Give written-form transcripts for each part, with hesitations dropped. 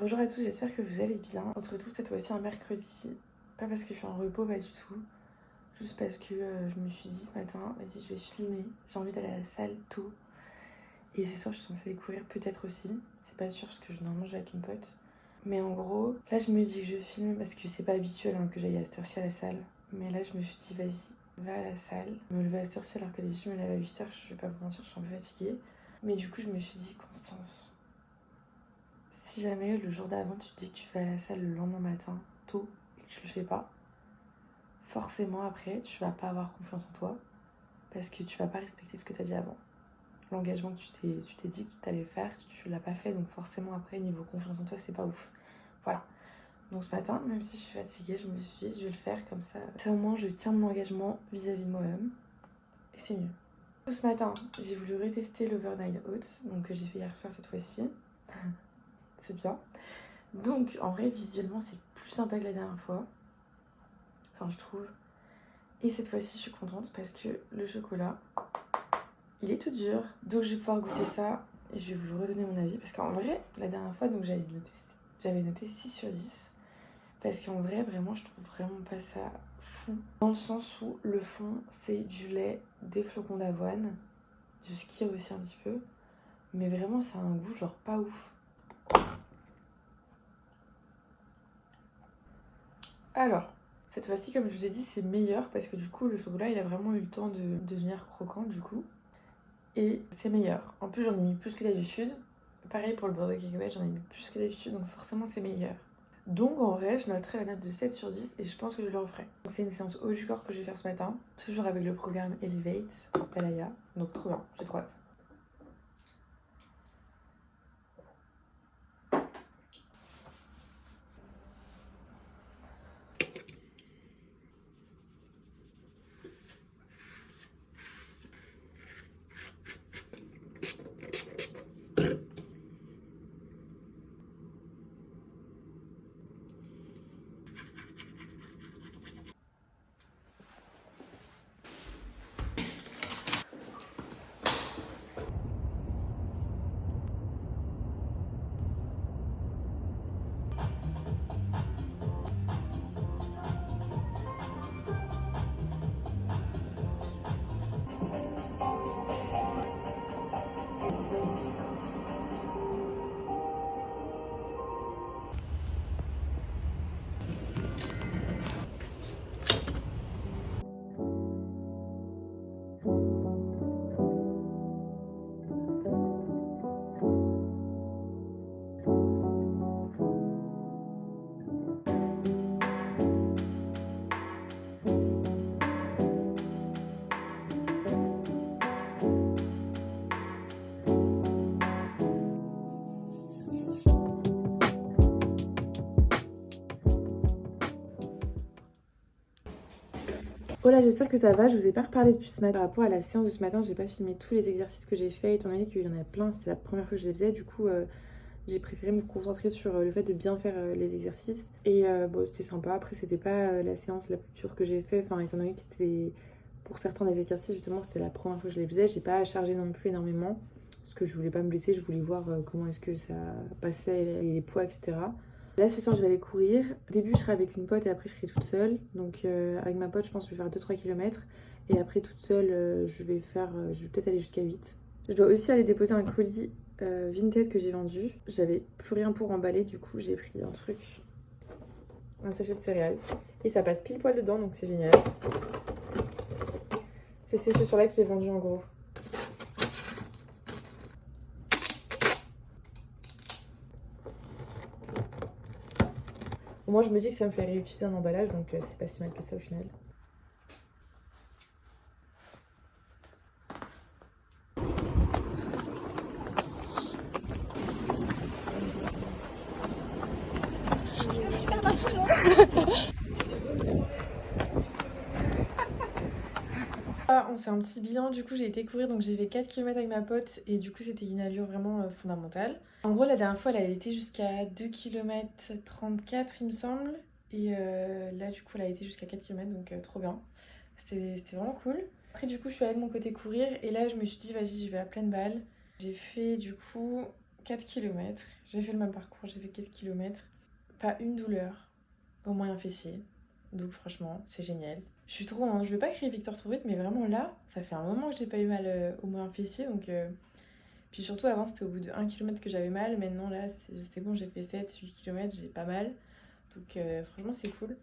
Bonjour à tous, j'espère que vous allez bien. On se retrouve cette fois-ci un mercredi. Pas parce que je suis en repos, pas du tout. Juste parce que je me suis dit ce matin, vas-y, je vais filmer. J'ai envie d'aller à la salle tôt. Et ce soir, je suis censée aller courir peut-être aussi. C'est pas sûr parce que normalement, je vais avec une pote. Mais en gros, là, je me dis que je filme parce que c'est pas habituel que j'aille à cette heure-ci à la salle. Mais là, je me suis dit, vas-y, va à la salle. Me lever à cette heure-ci alors que d'habitude, je me lève à 8h. Je vais pas vous mentir, je suis un peu fatiguée. Mais du coup, je me suis dit, Constance, si jamais le jour d'avant tu te dis que tu vas à la salle le lendemain matin, tôt, et que tu le fais pas, forcément après tu vas pas avoir confiance en toi parce que tu vas pas respecter ce que tu as dit avant. L'engagement que tu t'es dit que tu allais faire, tu l'as pas fait, donc forcément après niveau confiance en toi c'est pas ouf. Voilà. Donc ce matin, même si je suis fatiguée, je me suis dit je vais le faire comme ça. Ça au moins je tiens mon engagement vis-à-vis de moi-même et c'est mieux. Ce matin, j'ai voulu retester l'Overnight Oats, donc que j'ai fait hier soir cette fois-ci. C'est bien. Donc, en vrai, visuellement, c'est plus sympa que la dernière fois. Enfin, je trouve. Et cette fois-ci, je suis contente parce que le chocolat, il est tout dur. Donc, je vais pouvoir goûter ça et je vais vous redonner mon avis. Parce qu'en vrai, la dernière fois, donc j'avais noté 6 sur 10. Parce qu'en vrai, vraiment, je trouve vraiment pas ça fou. Dans le sens où le fond, c'est du lait, des flocons d'avoine, du skyr aussi un petit peu. Mais vraiment, ça a un goût genre pas ouf. Alors, cette fois-ci, comme je vous ai dit, c'est meilleur parce que du coup, le chocolat, il a vraiment eu le temps de devenir croquant du coup. Et c'est meilleur. En plus, j'en ai mis plus que d'habitude. Pareil pour le beurre de cacahuète, j'en ai mis plus que d'habitude, donc forcément, c'est meilleur. Donc, en vrai, je noterai la note de 7 sur 10 et je pense que je le referai. Donc, c'est une séance haut du corps que je vais faire ce matin, toujours avec le programme Elevate, Balaya. Donc, trop bien, j'ai trop hâte. Voilà, j'espère que ça va. Je vous ai pas reparlé depuis ce matin. Par rapport à la séance de ce matin, j'ai pas filmé tous les exercices que j'ai fait, étant donné qu'il y en a plein. C'était la première fois que je les faisais. Du coup, j'ai préféré me concentrer sur le fait de bien faire les exercices. Et bon, c'était sympa. Après, c'était pas la séance la plus dure que j'ai fait. Enfin, étant donné que c'était pour certains des exercices, justement, c'était la première fois que je les faisais. J'ai pas chargé non plus énormément. Parce que je voulais pas me blesser. Je voulais voir comment est-ce que ça passait, les poids, etc. Là, ce soir, je vais aller courir. Au début, je serai avec une pote et après, je serai toute seule. Donc, avec ma pote, je pense que je vais faire 2-3 km. Et après, toute seule, je vais peut-être aller jusqu'à 8. Je dois aussi aller déposer un colis Vinted que j'ai vendu. J'avais plus rien pour emballer, du coup, j'ai pris un sachet de céréales. Et ça passe pile poil dedans, donc c'est génial. C'est ces chaussures-là que j'ai vendues en gros. Moi, je me dis que ça me fait réutiliser un emballage, donc c'est pas si mal que ça au final. On fait un petit bilan, du coup j'ai été courir, donc j'ai fait 4 km avec ma pote et du coup c'était une allure vraiment fondamentale. En gros la dernière fois elle a été jusqu'à 2 km 34 il me semble, et là du coup elle a été jusqu'à 4 km, donc trop bien. C'était vraiment cool. Après du coup je suis allée de mon côté courir et là je me suis dit vas-y je vais à pleine balle. J'ai fait du coup 4 km. J'ai fait le même parcours, j'ai fait 4 km. Pas une douleur au moyen fessier. Donc franchement, c'est génial. Je suis trop... Je vais pas crier victoire trop vite, mais vraiment là, ça fait un moment que j'ai pas eu mal au moyen fessier. Donc, puis surtout avant, c'était au bout de 1 km que j'avais mal. Maintenant là, c'est bon, j'ai fait 7-8 km, j'ai pas mal. Donc franchement, c'est cool.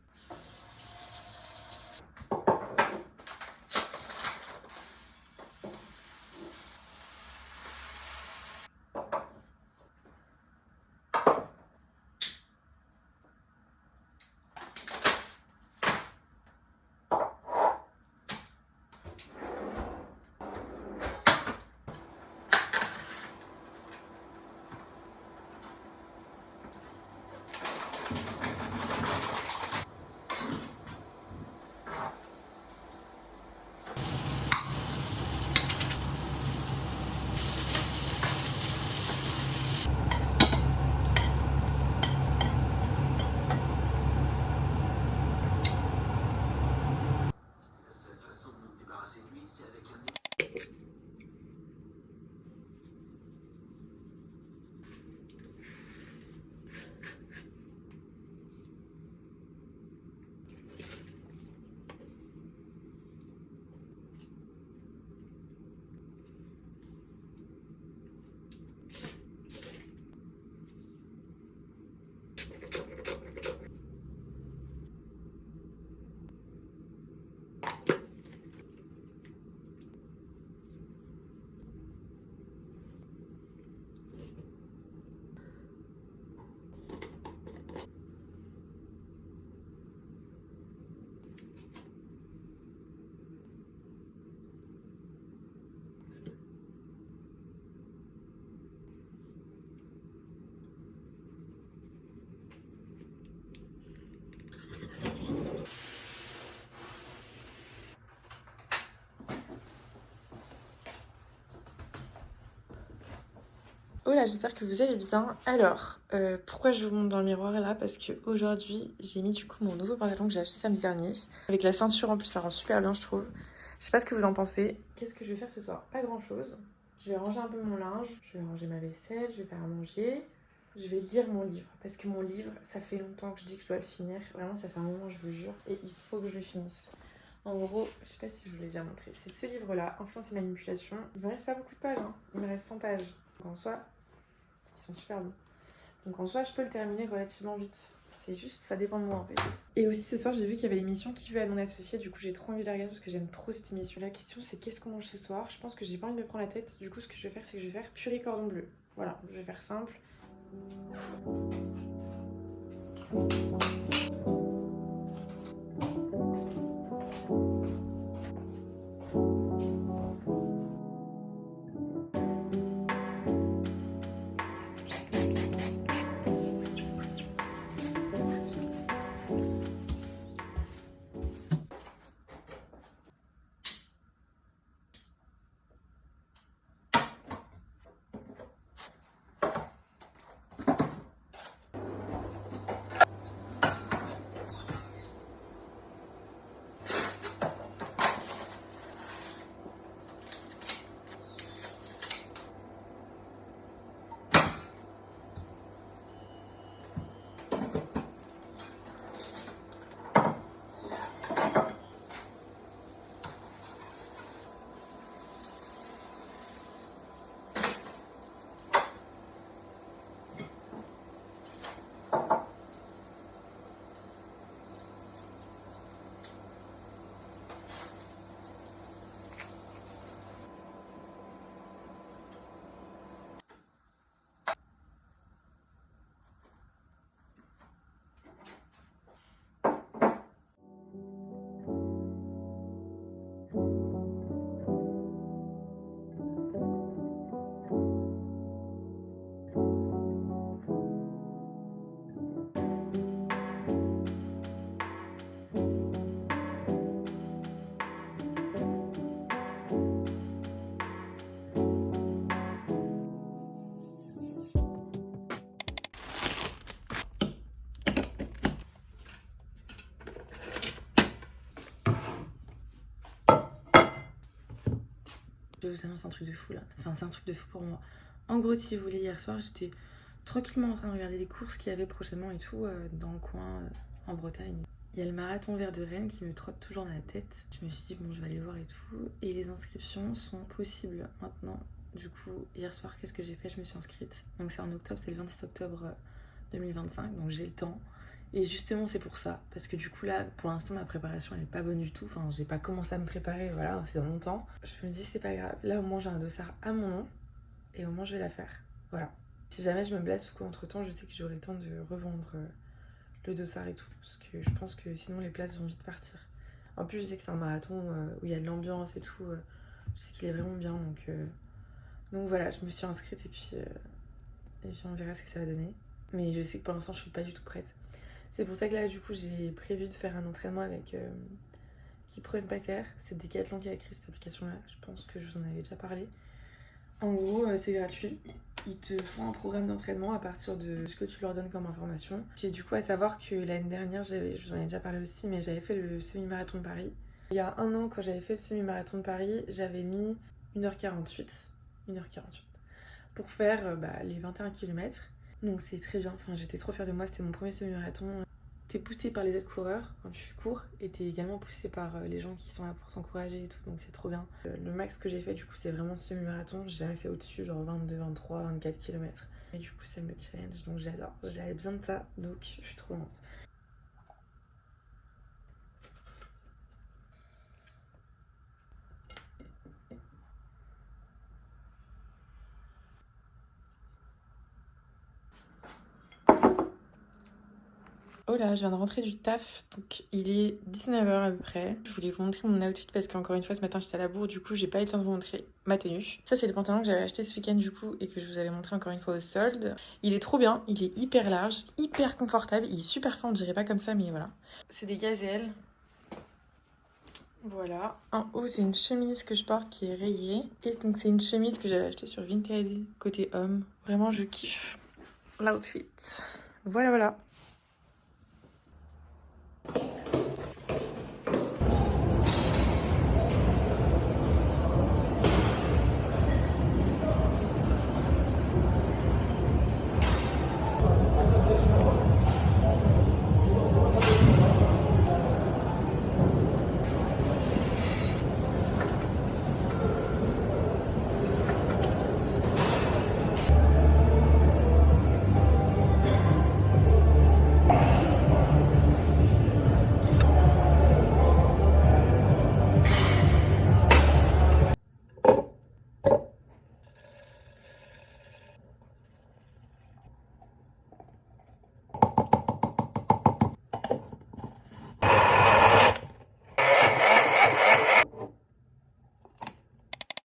Oh là, j'espère que vous allez bien. Alors, pourquoi je vous montre dans le miroir là? Parce que aujourd'hui, j'ai mis du coup mon nouveau pantalon que j'ai acheté samedi dernier. Avec la ceinture en plus, ça rend super bien, je trouve. Je sais pas ce que vous en pensez. Qu'est-ce que je vais faire ce soir? Pas grand chose. Je vais ranger un peu mon linge, je vais ranger ma vaisselle, je vais faire à manger. Je vais lire mon livre. Parce que mon livre, ça fait longtemps que je dis que je dois le finir. Vraiment, ça fait un moment, je vous jure. Et il faut que je le finisse. En gros, je sais pas si je vous l'ai déjà montré. C'est ce livre-là, Influence et Manipulation. Il me reste pas beaucoup de pages, hein. Il me reste 100 pages. Donc en soi, ils sont super bons. Donc en soi, je peux le terminer relativement vite. C'est juste, ça dépend de moi en fait. Et aussi ce soir, j'ai vu qu'il y avait l'émission Qui veut être mon associé. Du coup, j'ai trop envie de la regarder parce que j'aime trop cette émission. La question, c'est qu'est-ce qu'on mange ce soir? Je pense que j'ai pas envie de me prendre la tête. Du coup, ce que je vais faire, c'est que je vais faire purée cordon bleu. Voilà, je vais faire simple. Je vous annonce un truc de fou là. Enfin, c'est un truc de fou pour moi. En gros, si vous voulez, hier soir, j'étais tranquillement en train de regarder les courses qu'il y avait prochainement et tout dans le coin en Bretagne. Il y a le marathon vert de Rennes qui me trotte toujours dans la tête. Je me suis dit, bon, je vais aller voir et tout. Et les inscriptions sont possibles maintenant. Du coup, hier soir, qu'est-ce que j'ai fait? Je me suis inscrite. Donc c'est en octobre, c'est le 26 octobre 2025, donc j'ai le temps. Et justement, c'est pour ça. Parce que du coup, là, pour l'instant, ma préparation, elle est pas bonne du tout. Enfin, j'ai pas commencé à me préparer, voilà, c'est dans mon temps. Je me dis, c'est pas grave. Là, au moins, j'ai un dossard à mon nom. Et au moins, je vais la faire. Voilà. Si jamais je me blesse ou quoi entre-temps, je sais que j'aurai le temps de revendre le dossard et tout. Parce que je pense que sinon, les places vont vite partir. En plus, je sais que c'est un marathon où il y a de l'ambiance et tout. Je sais qu'il est vraiment bien. Donc voilà, je me suis inscrite et puis on verra ce que ça va donner. Mais je sais que pour l'instant, je suis pas du tout prête. C'est pour ça que là, du coup, j'ai prévu de faire un entraînement avec Kipren Pater. C'est Decathlon qui a créé cette application-là. Je pense que je vous en avais déjà parlé. En gros, c'est gratuit. Ils te font un programme d'entraînement à partir de ce que tu leur donnes comme information. Puis du coup, à savoir que l'année dernière, je vous en ai déjà parlé aussi, mais j'avais fait le semi-marathon de Paris. Il y a un an, quand j'avais fait le semi-marathon de Paris, j'avais mis 1h48 pour faire les 21 km. Donc c'est très bien, enfin, j'étais trop fière de moi, c'était mon premier semi-marathon. T'es poussé par les autres coureurs quand tu cours et t'es également poussé par les gens qui sont là pour t'encourager et tout, donc c'est trop bien. Le max que j'ai fait du coup c'est vraiment ce semi-marathon, j'ai jamais fait au-dessus, genre 22, 23, 24 km. Et du coup ça me challenge, donc j'adore, j'avais besoin de ça, donc je suis trop contente. Oh là, je viens de rentrer du taf, donc il est 19h à peu près. Je voulais vous montrer mon outfit parce qu'encore une fois ce matin j'étais à la bourre, du coup j'ai pas eu le temps de vous montrer ma tenue. Ça c'est le pantalon que j'avais acheté ce week-end du coup et que je vous avais montré encore une fois au solde. Il est trop bien, il est hyper large, hyper confortable, il est super fin, on dirait pas comme ça mais voilà. C'est des gazelles. Voilà. En haut c'est une chemise que je porte qui est rayée. Et donc c'est une chemise que j'avais achetée sur Vinted côté homme. Vraiment je kiffe l'outfit. Voilà.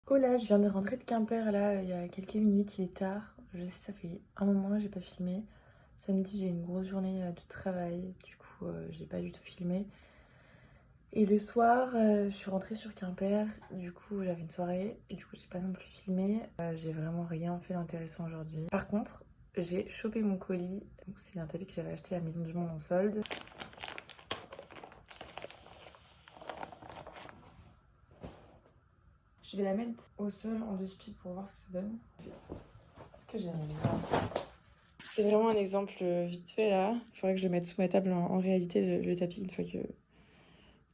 Oh là, je viens de rentrer de Quimper là il y a quelques minutes, il est tard. Je sais, ça fait un moment que j'ai pas filmé. Samedi, j'ai une grosse journée de travail, du coup, j'ai pas du tout filmé. Et le soir, je suis rentrée sur Quimper, du coup, j'avais une soirée et du coup, j'ai pas non plus filmé. J'ai vraiment rien fait d'intéressant aujourd'hui. Par contre, j'ai chopé mon colis. C'est un tapis que j'avais acheté à la Maison du Monde en solde. Je vais la mettre au sol en deux spies pour voir ce que ça donne. Est-ce que j'aime bien? C'est vraiment un exemple vite fait là. Il faudrait que je le mette sous ma table en réalité le tapis une fois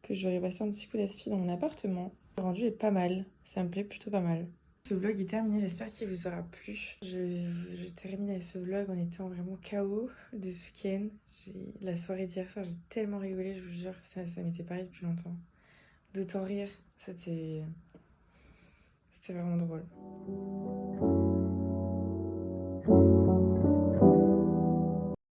que j'aurai passé un petit coup d'aspi dans mon appartement. Le rendu est pas mal, ça me plaît plutôt pas mal. Ce vlog est terminé, j'espère qu'il vous aura plu. Je termine ce vlog en étant vraiment KO de ce week-end. La soirée d'hier soir, j'ai tellement rigolé, je vous jure, ça m'était pareil depuis longtemps. D'autant rire, c'était vraiment drôle.